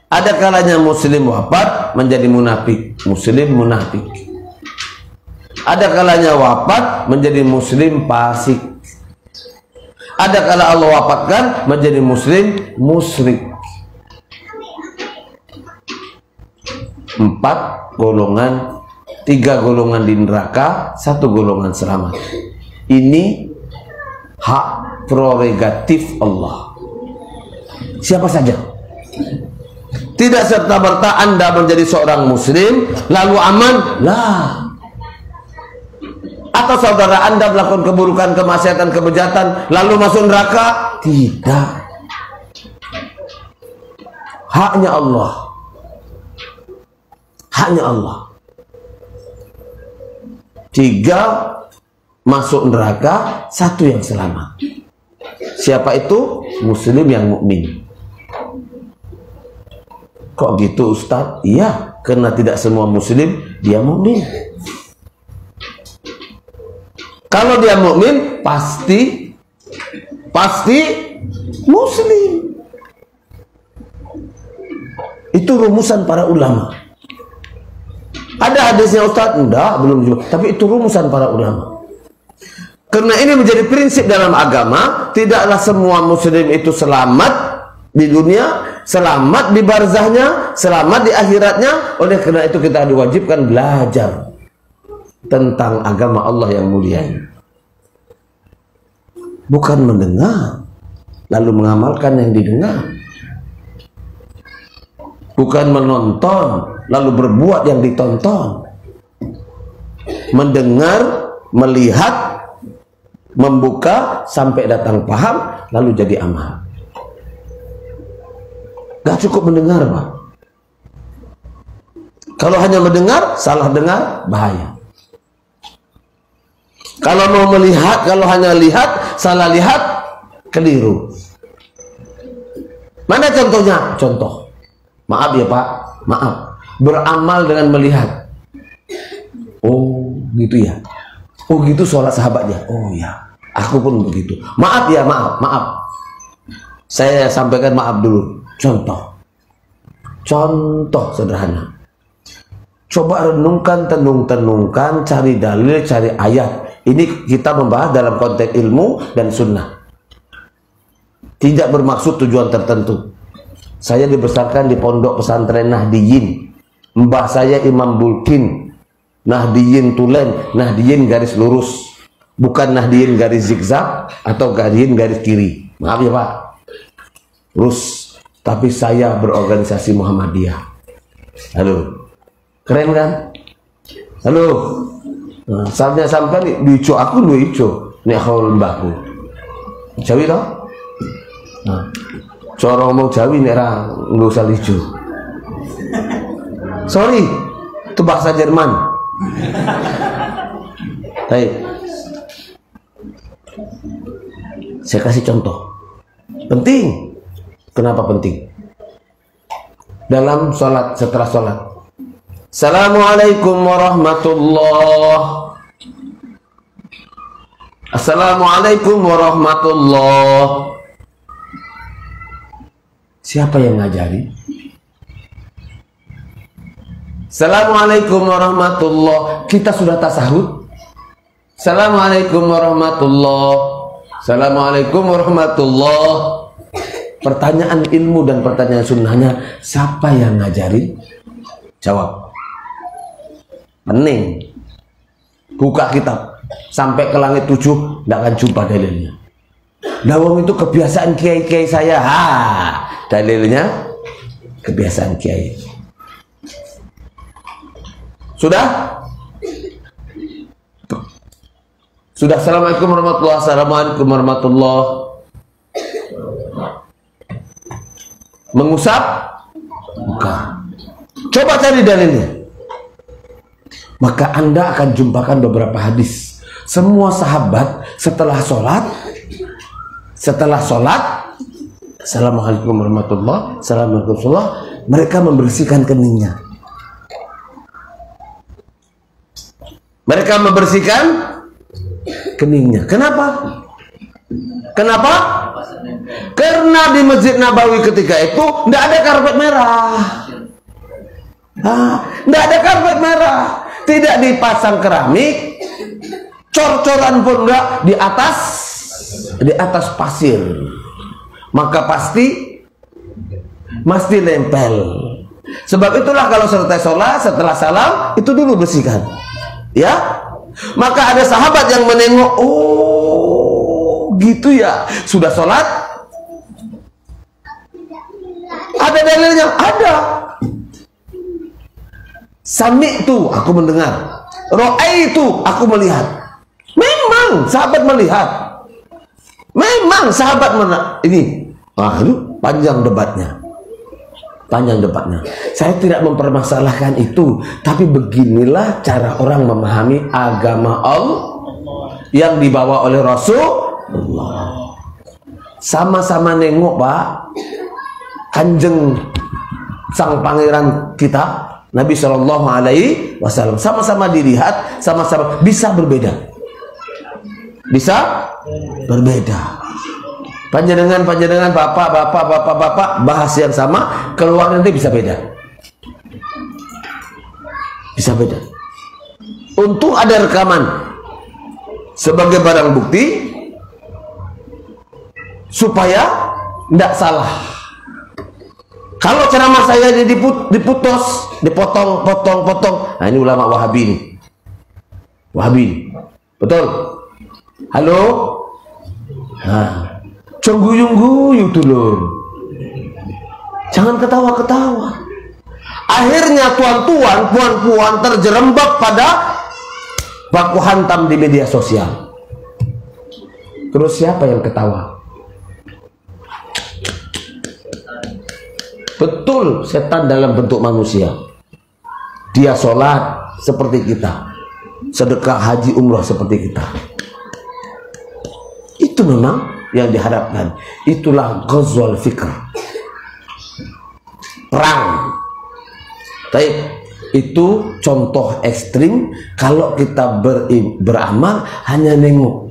Ada kalanya muslim wafat menjadi munafik, muslim munafik. Ada kalanya wafat menjadi muslim fasik. Ada kala Allah wafatkan menjadi muslim musyrik. 4 golongan, 3 golongan di neraka, 1 golongan selamat. Ini hak prerogatif Allah. Siapa saja. Tidak serta-merta Anda menjadi seorang muslim lalu aman, lah. Atau saudara Anda melakukan keburukan, kemaksiatan, kebejatan lalu masuk neraka? Tidak. Haknya Allah. Haknya Allah. 3 masuk neraka, 1 yang selamat. Siapa itu? Muslim yang mukmin. Kok gitu Ustaz? Iya, karena tidak semua muslim dia mukmin. Kalau dia mukmin pasti muslim. Itu rumusan para ulama. Ada hadisnya Ustaz? Enggak, belum juga. Tapi itu rumusan para ulama. Karena ini menjadi prinsip dalam agama, tidaklah semua muslim itu selamat di dunia, selamat di barzahnya, selamat di akhiratnya. Oleh karena itu kita diwajibkan belajar tentang agama Allah yang mulia. Bukan mendengar lalu mengamalkan yang didengar. Bukan menonton lalu berbuat yang ditonton. Mendengar, melihat, membuka sampai datang paham lalu jadi amal. Gak cukup mendengar, Pak. Kalau hanya mendengar, salah dengar, bahaya. Kalau mau melihat, kalau hanya lihat, salah lihat, keliru. Mana contohnya? Contoh. Maaf ya Pak, maaf. Beramal dengan melihat. Oh gitu ya. Oh gitu sholat sahabatnya. Oh ya, aku pun begitu. Maaf ya, maaf. Saya sampaikan maaf dulu. Contoh sederhana. Coba renungkan, tenungkan, cari dalil, cari ayat. Ini kita membahas dalam konteks ilmu dan sunnah. Tidak bermaksud tujuan tertentu. Saya dibesarkan di pondok pesantren Nahdiyin. Mbah saya Imam Bulkin. Nahdiyin tulen, Nahdiyin garis lurus. Bukan Nahdiyin garis zigzag atau Nahdiyin garis kiri. Maaf ya Pak. Lurus. Tapi saya berorganisasi Muhammadiyah. Halo. Keren kan? Halo. Nah, saatnya sampai di ijo aku lu ijo. Nek haul mbahku. Jawi toh? Nah. Cara ngomong Jawi nek ra nggo usah ijo. Sorry. Itu bahasa Jerman. Baik. Saya kasih contoh. Penting. Kenapa penting? Dalam sholat, setelah sholat. Assalamualaikum warahmatullah. Assalamualaikum warahmatullah. Siapa yang ngajari? Assalamualaikum warahmatullah. Kita sudah tasahud. Assalamualaikum warahmatullah. Assalamualaikum warahmatullah. Pertanyaan ilmu dan pertanyaan sunnahnya, siapa yang ngajari? Jawab. Pening. Buka kitab sampai ke langit 7, tidak akan jumpa dalilnya. Dawang itu kebiasaan kiai-kiai saya. Dalilnya kebiasaan kiai. Sudah? Sudah. Assalamualaikum warahmatullahi. Assalamualaikum warahmatullahi. Mengusap? Bukan. Coba cari dalilnya. Maka Anda akan jumpakan beberapa hadis. Semua sahabat setelah sholat, Assalamualaikum warahmatullahi, Assalamualaikum warahmatullahi, mereka membersihkan keningnya. Mereka membersihkan keningnya. Kenapa? Kenapa? Karena di Masjid Nabawi ketika itu tidak ada karpet merah. Tidak ada karpet merah, tidak dipasang keramik, cor-coran pun enggak, di atas pasir. Maka pasti nempel. Sebab itulah kalau selesai sholat, setelah salam itu dulu bersihkan, ya. Maka ada sahabat yang menengok, oh gitu ya, sudah sholat. Ada dalilnya, ada. Sami'tu, aku mendengar. Ra'aitu, aku melihat. Memang sahabat melihat. Memang sahabat ini. Waduh, panjang debatnya. Saya tidak mempermasalahkan itu, tapi beginilah cara orang memahami agama Allah yang dibawa oleh Rasulullah. Sama-sama nengok, Pak. Kanjeng sang pangeran kita Nabi Shallallahu Alaihi Wasallam, sama-sama dilihat, sama-sama bisa berbeda, panjenengan bapak bahas yang sama, keluar nanti bisa beda. Untung ada rekaman sebagai barang bukti supaya tidak salah. Kalau ceramah saya diputus, dipotong. Nah, ini ulama Wahabi nih. Betul? Halo? Nah, cengguyu dulu. Jangan ketawa-ketawa. Akhirnya tuan-tuan, puan-puan terjerembab pada baku hantam di media sosial. Terus siapa yang ketawa? Betul, setan dalam bentuk manusia. Dia sholat seperti kita, sedekah haji umroh seperti kita. Itu memang yang diharapkan. Itulah ghazwal fikr, perang. Baik, itu contoh ekstrim. Kalau kita beramal hanya nengok.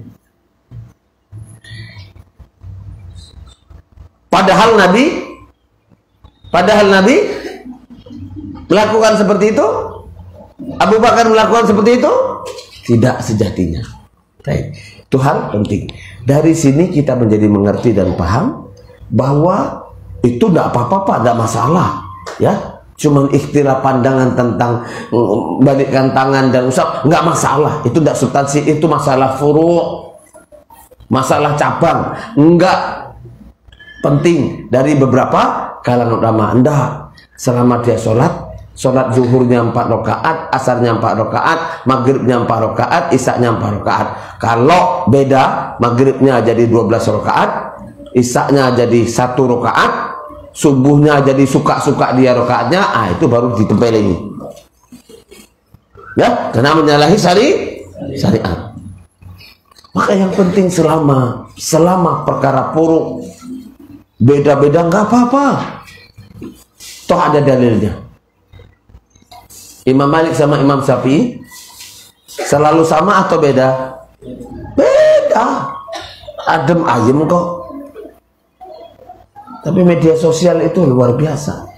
Padahal Nabi melakukan seperti itu. Abu Bakar melakukan seperti itu. Tidak sejatinya. Baik, itu hal penting. Dari sini kita menjadi mengerti dan paham bahwa itu tidak apa-apa, tidak masalah, ya. Cuman ikhtilaf pandangan tentang balikkan tangan dan usap, nggak masalah. Itu tidak substansi, itu masalah furu', masalah cabang, nggak penting. Dari beberapa kalangan ulama, anda selama dia sholat zuhurnya 4 rakaat, asarnya 4 rakaat, maghribnya 4 rakaat, isaknya 4 rakaat. Kalau beda, maghribnya jadi 12 rakaat, isaknya jadi 1 rakaat, subuhnya jadi suka-suka dia rakaatnya, itu baru ditempelin. Ya, karena menyalahi syariat. Maka yang penting selama perkara puruk beda-beda nggak apa-apa. Toh ada dalilnya. Imam Malik sama Imam Syafi'i selalu sama atau beda? Beda. Adem ayem kok. Tapi media sosial itu luar biasa.